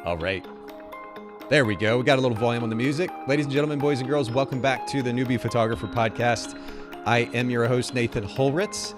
All right. There we go. We got a little volume on the music. Ladies and gentlemen, boys and girls, welcome back to the Noobie Photographer Podcast. I am your host, Nathan Holritz,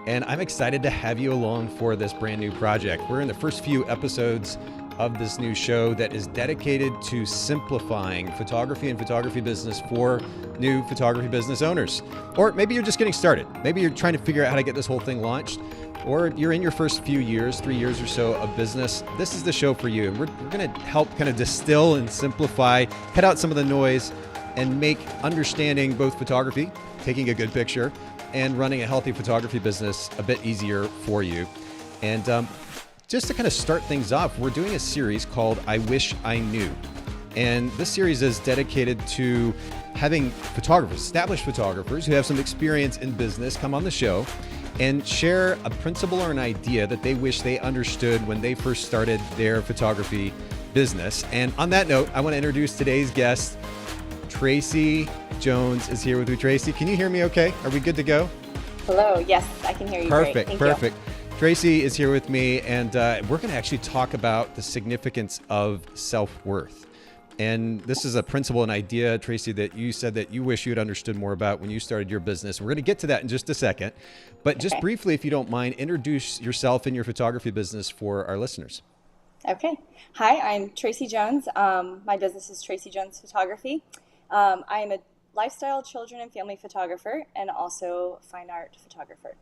and I'm excited to have you along for this brand new project. We're in the first few episodes of this new show that is dedicated to simplifying photography and photography business for new photography business owners. Or maybe you're just getting started. Maybe you're trying to figure out how to get this whole thing launched. Or you're in your first few years, 3 years or so of business. This is the show for you. We're going to help kind of distill and simplify, cut out some of the noise, and make understanding both photography, taking a good picture, and running a healthy photography business a bit easier for you. And just to kind of start things off, we're doing a series called I Wish I Knew. And this series is dedicated to having photographers, established photographers who have some experience in business come on the show and share a principle or an idea that they wish they understood when they first started their photography business. And on that note, I want to introduce today's guest. Tracy Jones is here with me. Tracy, can you hear me okay? Are we good to go? Hello. Yes, I can hear you. Perfect. Great. Perfect. Tracy is here with me, and we're going to actually talk about the significance of self-worth. And this is a principle and idea, Tracy, that you said that you wish you had understood more about when you started your business. We're going to get to that in just a second. But just briefly, if you don't mind, introduce yourself and your photography business for our listeners. Okay. Hi, I'm Tracy Jones. My business is Tracy Jones Photography. I am a lifestyle, children, and family photographer and also fine art photographer.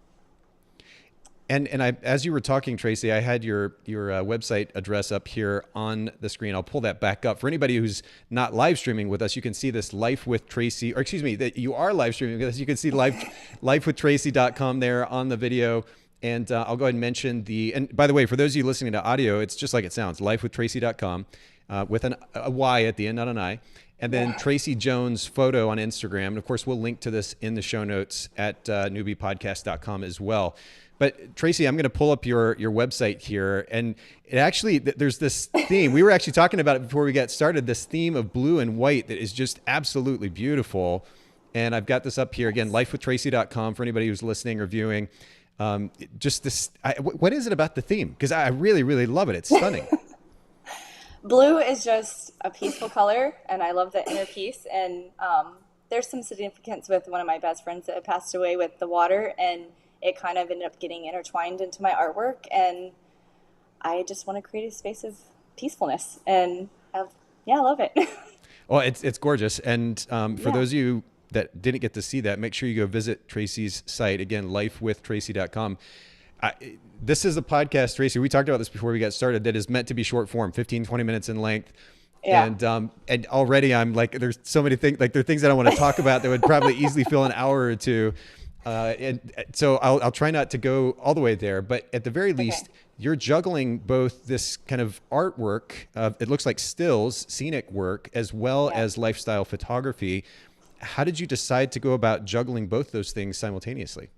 And I, as you were talking, Tracy, I had your website address up here on the screen. I'll pull that back up. For anybody who's not live streaming with us, you can see this Life with Tracy, or excuse me, that you are live streaming with us. You can see lifewithtracy.com there on the video. And I'll go ahead and mention and by the way, for those of you listening to audio, it's just like it sounds, lifewithtracy.com with a Y at the end, not an I. And then Tracy Jones Photo on Instagram. And of course, we'll link to this in the show notes at newbiepodcast.com as well. But Tracy, I'm going to pull up your website here, and it actually, there's this theme. We were actually talking about it before we got started, this theme of blue and white that is just absolutely beautiful. And I've got this up here again, lifewithtracy.com for anybody who's listening or viewing. Just this, what is it about the theme? Because I really, really love it. It's stunning. Blue is just a peaceful color, and I love the inner peace. And there's some significance with one of my best friends that had passed away with the water, and it kind of ended up getting intertwined into my artwork, and I just want to create a space of peacefulness, and I love it. Well, it's gorgeous, and for those of you that didn't get to see that, make sure you go visit Tracy's site, again, lifewithtracy.com. This is a podcast, Tracy, we talked about this before we got started, that is meant to be short form, 15, 20 minutes in length. Yeah. And already I'm like, there's so many things, like there are things that I want to talk about that would probably easily fill an hour or two. And so I'll try not to go all the way there, but at the very least, you're juggling both this kind of artwork, it looks like stills, scenic work, as well as lifestyle photography. How did you decide to go about juggling both those things simultaneously?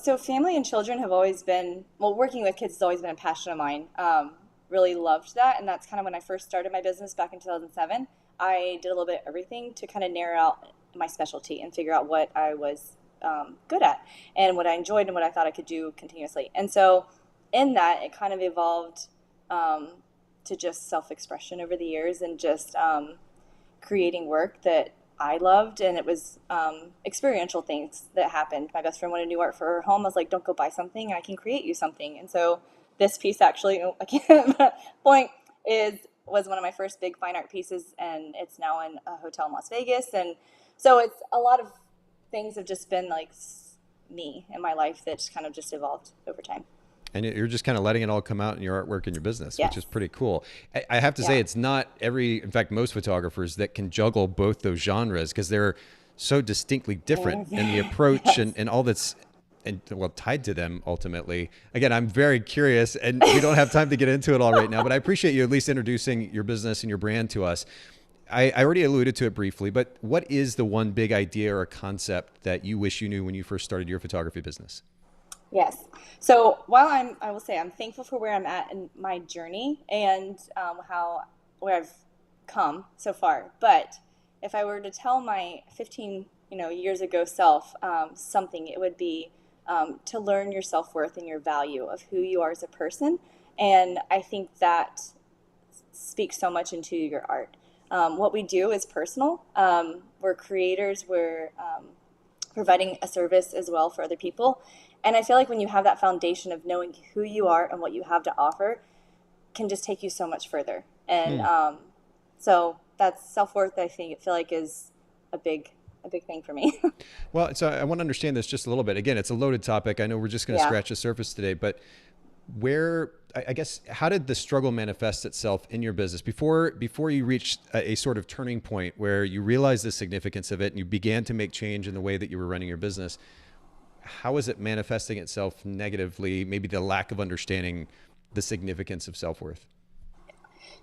So family and children have always been, working with kids has always been a passion of mine. Really loved that. And that's kind of when I first started my business back in 2007. I did a little bit of everything to kind of narrow out my specialty and figure out what I was good at and what I enjoyed and what I thought I could do continuously. And so in that, it kind of evolved to just self-expression over the years and just creating work that I loved. And it was experiential things that happened. My best friend wanted new art for her home. I was like, don't go buy something. I can create you something. And so this piece actually, was one of my first big fine art pieces, and it's now in a hotel in Las Vegas. And so it's a lot of things have just been like me in my life that just kind of just evolved over time. And you're just kind of letting it all come out in your artwork and your business, which is pretty cool. I have to say, it's not in fact, most photographers that can juggle both those genres because they're so distinctly different in the approach and all that's tied to them ultimately. Again, I'm very curious, and we don't have time to get into it all right now, but I appreciate you at least introducing your business and your brand to us. I already alluded to it briefly, but what is the one big idea or concept that you wish you knew when you first started your photography business? Yes. So while I will say I'm thankful for where I'm at in my journey and where I've come so far. But if I were to tell my 15 years ago self something, it would be to learn your self-worth and your value of who you are as a person. And I think that speak so much into your art. What we do is personal. We're creators. We're providing a service as well for other people. And I feel like when you have that foundation of knowing who you are and what you have to offer, can just take you so much further. And so that's self-worth, I feel like is a big thing for me. Well, so I want to understand this just a little bit. Again, it's a loaded topic. I know we're just going to scratch the surface today, but I guess, how did the struggle manifest itself in your business before you reached a sort of turning point where you realized the significance of it and you began to make change in the way that you were running your business? How is it manifesting itself negatively? Maybe the lack of understanding the significance of self-worth.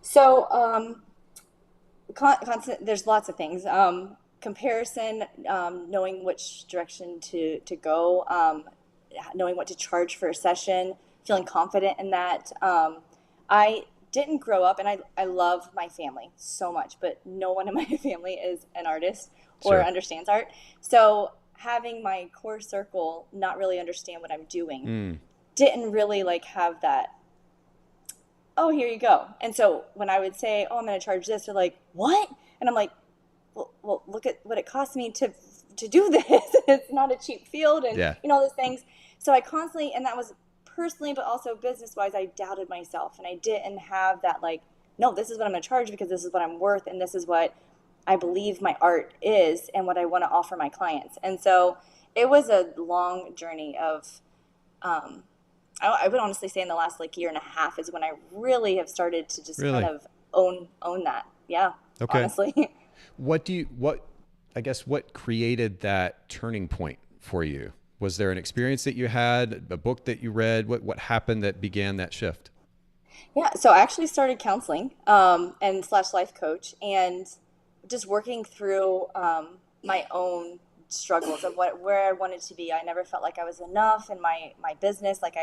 So, there's lots of things. Comparison, knowing which direction to go, knowing what to charge for a session, feeling confident in that. I didn't grow up, and I love my family so much, but no one in my family is an artist or understands art. So having my core circle not really understand what I'm doing didn't really like have that, oh, here you go. And so when I would say, oh, I'm going to charge this, they're like, what? And I'm like, well, look at what it cost me to do this. It's not a cheap field, and all those things. So I constantly, and that was personally, but also business-wise, I doubted myself, and I didn't have that like, no, this is what I'm going to charge because this is what I'm worth, and this is what I believe my art is and what I want to offer my clients. And so it was a long journey of, I would honestly say in the last like year and a half is when I really have started to just kind of own that. Yeah. Okay. Honestly. What created that turning point for you? Was there an experience that you had, a book that you read? What happened that began that shift? Yeah. So I actually started counseling, and / life coach, and just working through, my own struggles of where I wanted to be. I never felt like I was enough in my business. Like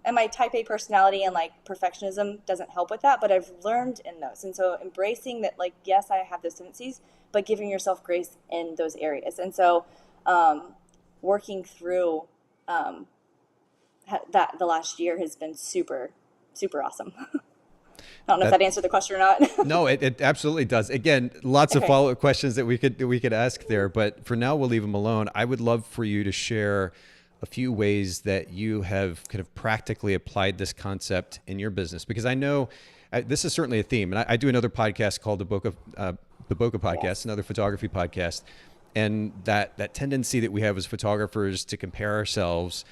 and my type A personality and like perfectionism doesn't help with that, but I've learned in those. And so embracing that, like, yes, I have those tendencies, but giving yourself grace in those areas. And so, working through, that the last year has been super, super awesome. I don't know if that answered the question or not. No, it absolutely does. Again, lots of follow-up questions that we could ask there, but for now we'll leave them alone. I would love for you to share a few ways that you have kind of practically applied this concept in your business, because I know this is certainly a theme, and I do another podcast called the Bokeh Podcast, another photography podcast, and that tendency that we have as photographers to compare ourselves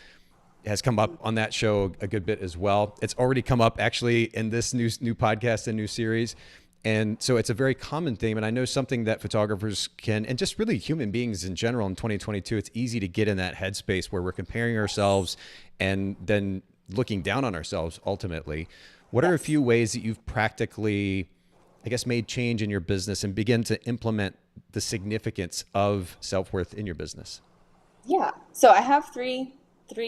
has come up on that show a good bit as well. It's already come up actually in this new podcast and new series. And so it's a very common theme. And I know something that photographers can, and just really human beings in general in 2022, it's easy to get in that headspace where we're comparing ourselves and then looking down on ourselves ultimately. What are a few ways that you've practically, I guess, made change in your business and begin to implement the significance of self-worth in your business? Yeah. So I have three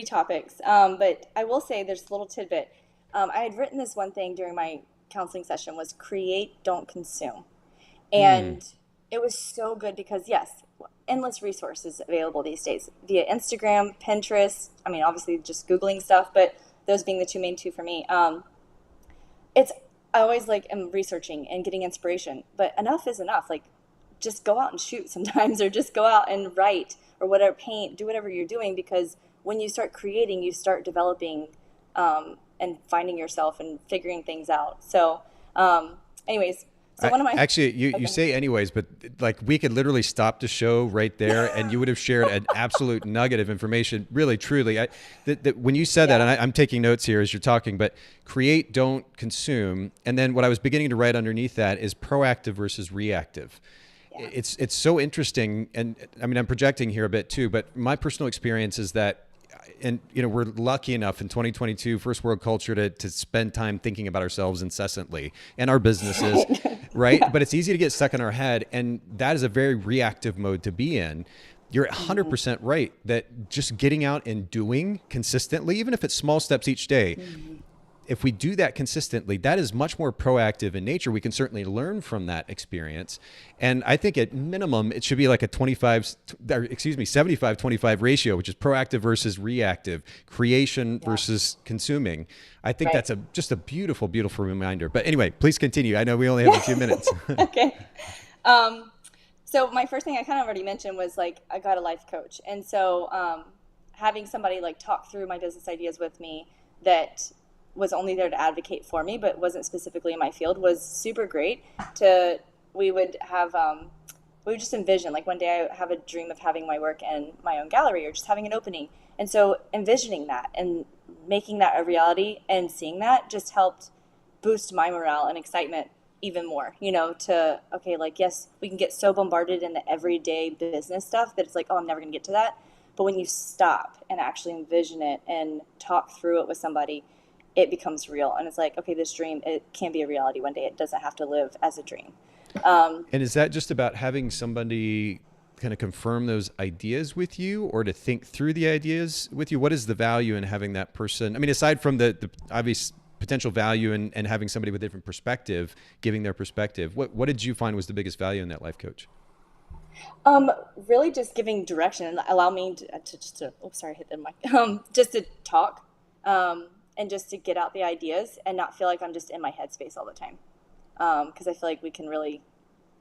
topics, but I will say there's a little tidbit. I had written this one thing during my counseling session was create, don't consume. And it was so good because yes, endless resources available these days via Instagram, Pinterest. I mean, obviously just Googling stuff, but those being the main two for me. I always like am researching and getting inspiration, but enough is enough. Like just go out and shoot sometimes, or just go out and write or whatever, paint, do whatever you're doing, because when you start creating, you start developing, and finding yourself and figuring things out. So, anyways, so one of my actually, you say anyways, but like we could literally stop the show right there, and you would have shared an absolute nugget of information. Really, truly, when you said that, and I'm taking notes here as you're talking, but create, don't consume, and then what I was beginning to write underneath that is proactive versus reactive. Yeah. It's so interesting, and I mean I'm projecting here a bit too, but my personal experience is that. And, we're lucky enough in 2022, first world culture, to spend time thinking about ourselves incessantly and our businesses, right? But it's easy to get stuck in our head. And that is a very reactive mode to be in. You're 100% right that just getting out and doing consistently, even if it's small steps each day, if we do that consistently, that is much more proactive in nature. We can certainly learn from that experience. And I think at minimum, it should be like a 75-25 ratio, which is proactive versus reactive, creation versus consuming. I think that's just a beautiful, beautiful reminder. But anyway, please continue. I know we only have a few minutes. Okay. So my first thing I kind of already mentioned was like, I got a life coach. And so having somebody like talk through my business ideas with me that was only there to advocate for me, but wasn't specifically in my field, was super great. We would just envision, like one day I have a dream of having my work in my own gallery or just having an opening. And so envisioning that and making that a reality and seeing that just helped boost my morale and excitement even more, yes, we can get so bombarded in the everyday business stuff that it's like, oh, I'm never going to get to that. But when you stop and actually envision it and talk through it with somebody, it becomes real. And it's like, okay, this dream, it can be a reality one day. It doesn't have to live as a dream. And is that just about having somebody kind of confirm those ideas with you or to think through the ideas with you? What is the value in having that person? I mean, aside from the obvious potential value and having somebody with a different perspective, giving their perspective, what did you find was the biggest value in that life coach? Really just giving direction and allow me to just to talk, and just to get out the ideas and not feel like I'm just in my headspace all the time. Cause I feel like we can really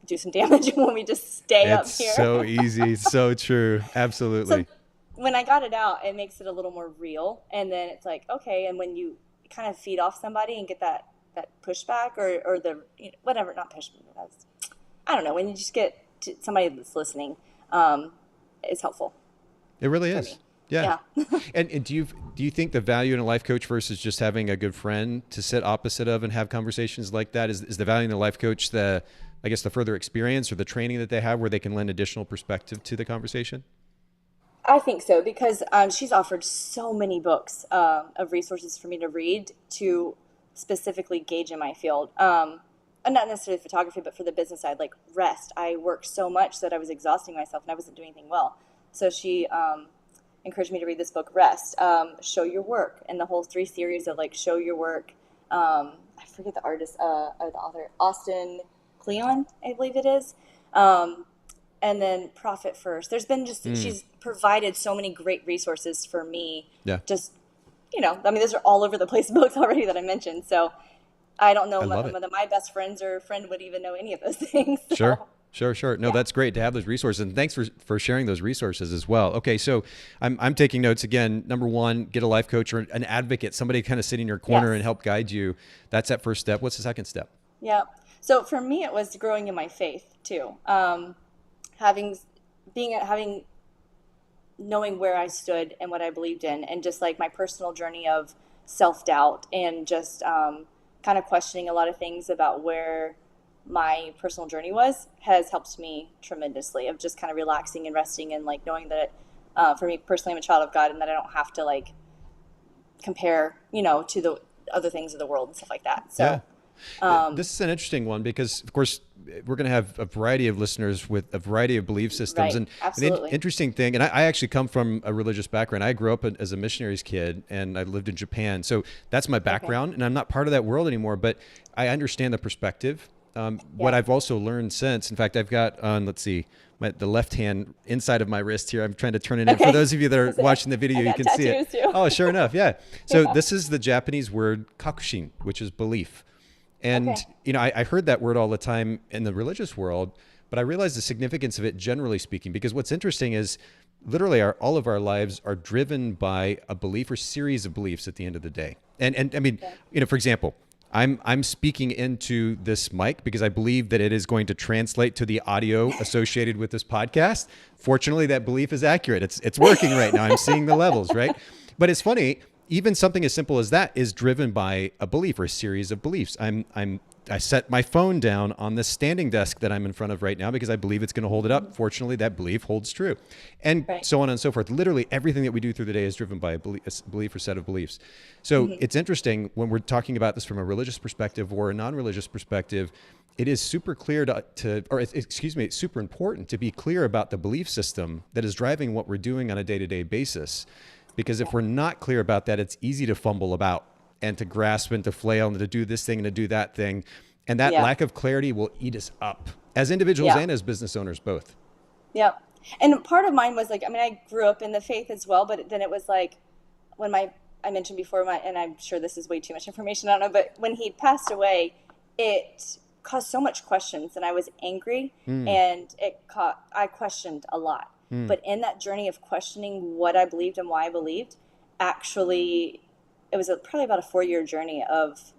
do some damage when we just stay up here. It's so easy. So true. Absolutely. So when I got it out, it makes it a little more real. And then it's like, okay. And when you kind of feed off somebody and get that pushback or the, whatever, not pushback, I don't know, when you just get to somebody that's listening, it's helpful. It really is. Yeah. And do you think the value in a life coach versus just having a good friend to sit opposite of and have conversations like that is the value in the life coach, the further experience or the training that they have where they can lend additional perspective to the conversation? I think so, because she's offered so many books of resources for me to read to specifically gauge in my field. And not necessarily photography, but for the business side, like rest. I worked so much that I was exhausting myself and I wasn't doing anything well. So she encouraged me to read this book, Rest, Show Your Work, and the whole 3 series of like Show Your Work. I forget the artist or the author, Austin Kleon, I believe it is. And then Profit First. There's been she's provided so many great resources for me. Yeah. Just, those are all over the place books already that I mentioned. So I don't know whether my best friends or friend would even know any of those things. So. Sure. No, that's great to have those resources. And thanks for sharing those resources as well. Okay. So I'm taking notes again. Number 1, get a life coach or an advocate, somebody kind of sit in your corner and help guide you. That's that first step. What's the second step? Yeah. So for me, it was growing in my faith too. Knowing where I stood and what I believed in, and just like my personal journey of self-doubt and just kind of questioning a lot of things about where my personal journey has helped me tremendously, of just kind of relaxing and resting and like knowing that for me personally, I'm a child of God and that I don't have to like compare, to the other things of the world and stuff like that. So this is an interesting one because of course we're going to have a variety of listeners with a variety of belief systems. Right. And Absolutely. an interesting thing, and I actually come from a religious background. I grew up as a missionary's kid and I lived in Japan. So that's my background and I'm not part of that world anymore, but I understand the perspective. What I've also learned since, in fact, I've got on, the left hand inside of my wrist here. I'm trying to turn it in. For those of you that are watching the video, you can see it. Too. Oh, sure enough. Yeah. So this is the Japanese word kakushin, which is belief. And, I heard that word all the time in the religious world, but I realized the significance of it generally speaking, because what's interesting is literally all of our lives are driven by a belief or series of beliefs at the end of the day. And I mean, for example, I'm speaking into this mic because I believe that it is going to translate to the audio associated with this podcast. Fortunately, that belief is accurate. It's working right now. I'm seeing the levels, right? But it's funny, even something as simple as that is driven by a belief or a series of beliefs. I set my phone down on this standing desk that I'm in front of right now because I believe it's going to hold it up. Fortunately, that belief holds true. And so on and so forth. Literally everything that we do through the day is driven by a belief or set of beliefs. So it's interesting when we're talking about this from a religious perspective or a non-religious perspective, it is super clear it's super important to be clear about the belief system that is driving what we're doing on a day-to-day basis. Because if we're not clear about that, it's easy to fumble about and to grasp and to flail and to do this thing and to do that thing. And that lack of clarity will eat us up as individuals and as business owners both. Yeah. And part of mine was like, I mean, I grew up in the faith as well, but then it was like when I mentioned before, and I'm sure this is way too much information, I don't know, but when he passed away, it caused so much questions, and I was angry, and I questioned a lot. But in that journey of questioning what I believed and why I believed, actually, it was probably about a 4-year journey of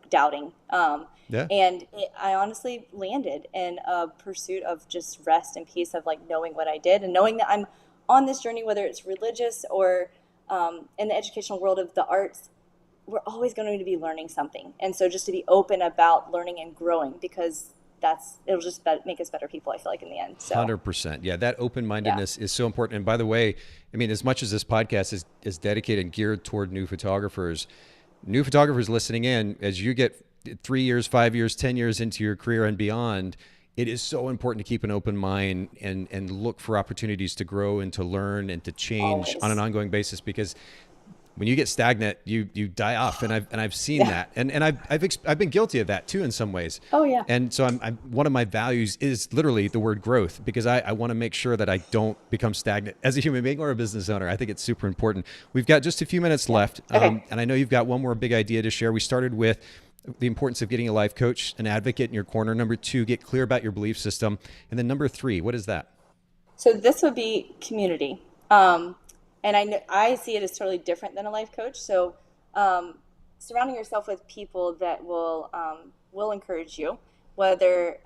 doubting. And I honestly landed in a pursuit of just rest and peace, of like knowing what I did and knowing that I'm on this journey, whether it's religious or in the educational world of the arts. We're always going to be learning something. And so just to be open about learning and growing, because it'll just make us better people, I feel like, in the end. So 100%. Yeah. That open-mindedness is so important. And by the way, I mean, as much as this podcast is dedicated and geared toward new photographers listening in, as you get 3 years, 5 years, 10 years into your career and beyond, it is so important to keep an open mind and look for opportunities to grow and to learn and to change on an ongoing basis, because when you get stagnant, you die off, and I've seen that, and I've been guilty of that too in some ways. Oh yeah. And so I'm one of my values is literally the word growth, because I want to make sure that I don't become stagnant as a human being or a business owner. I think it's super important. We've got just a few minutes left, and I know you've got one more big idea to share. We started with the importance of getting a life coach, an advocate in your corner. Number 2, get clear about your belief system, and then number 3, what is that? So this would be community. And I see it as totally different than a life coach. So surrounding yourself with people that will encourage you, whether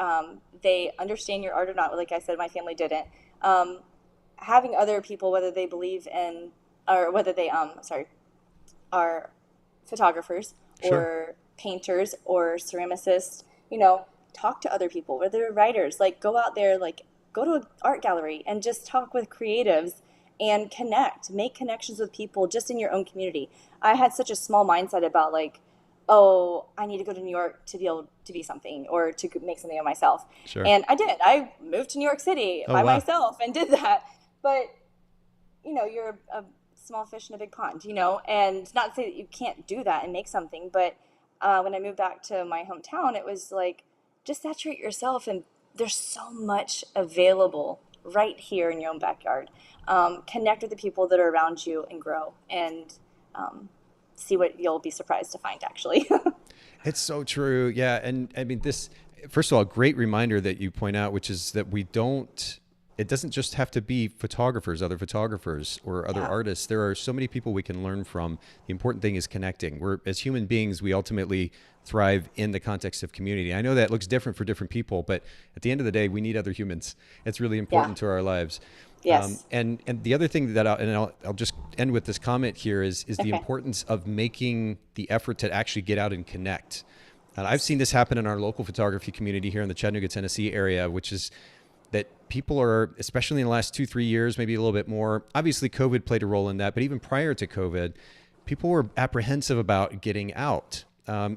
they understand your art or not. Like I said, my family didn't. Having other people, whether they believe in, or whether they are photographers or painters or ceramicists, talk to other people, whether they're writers. Like, go out there, like go to an art gallery and just talk with creatives and make connections with people just in your own community. I had such a small mindset about like, oh, I need to go to New York to be able to be something or to make something of myself. Sure. And I did. I moved to New York City by myself and did that. But, you're a small fish in a big pond, and not to say that you can't do that and make something. But when I moved back to my hometown, it was like, just saturate yourself. And there's so much available right here in your own backyard. Connect with the people that are around you and grow, and see what you'll be surprised to find, actually. It's so true. Yeah. And I mean, this, first of all, great reminder that you point out, which is that it doesn't just have to be other photographers or other artists. There are so many people we can learn from. The important thing is connecting. As human beings, we ultimately thrive in the context of community. I know that looks different for different people, but at the end of the day, we need other humans. It's really important to our lives. Yes. And the other thing that I'll just end with this comment here is the importance of making the effort to actually get out and connect. And I've seen this happen in our local photography community here in the Chattanooga, Tennessee area, which is that people are, especially in the last 2-3 years, maybe a little bit more, obviously COVID played a role in that, but even prior to COVID, people were apprehensive about getting out. I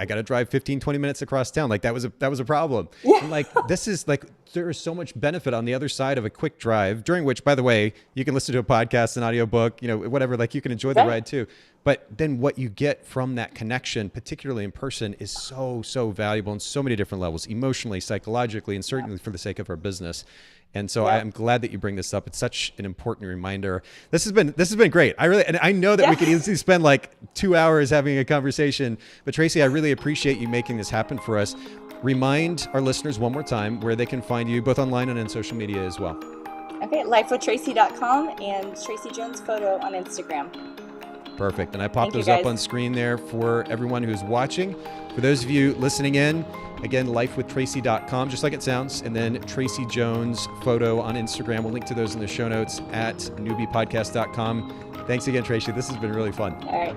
got to drive 15-20 minutes across town. Like that was a problem. Yeah. And like, this is like, there is so much benefit on the other side of a quick drive, during which, by the way, you can listen to a podcast, an audiobook, whatever, like you can enjoy the ride too. But then what you get from that connection, particularly in person, is so, so valuable on so many different levels, emotionally, psychologically, and certainly for the sake of our business. And so I'm glad that you bring this up. It's such an important reminder. This has been great. I know that we could easily spend like 2 hours having a conversation, but Tracy, I really appreciate you making this happen for us. Remind our listeners one more time where they can find you, both online and on social media as well. Okay, lifewithtracy.com and Tracy Jones Photo on Instagram. Perfect. And I popped those up on screen there for everyone who's watching. For those of you listening in, again, lifewithtracy.com, just like it sounds, and then Tracy Jones Photo on Instagram. We'll link to those in the show notes at newbiepodcast.com. Thanks again, Tracy. This has been really fun. All right.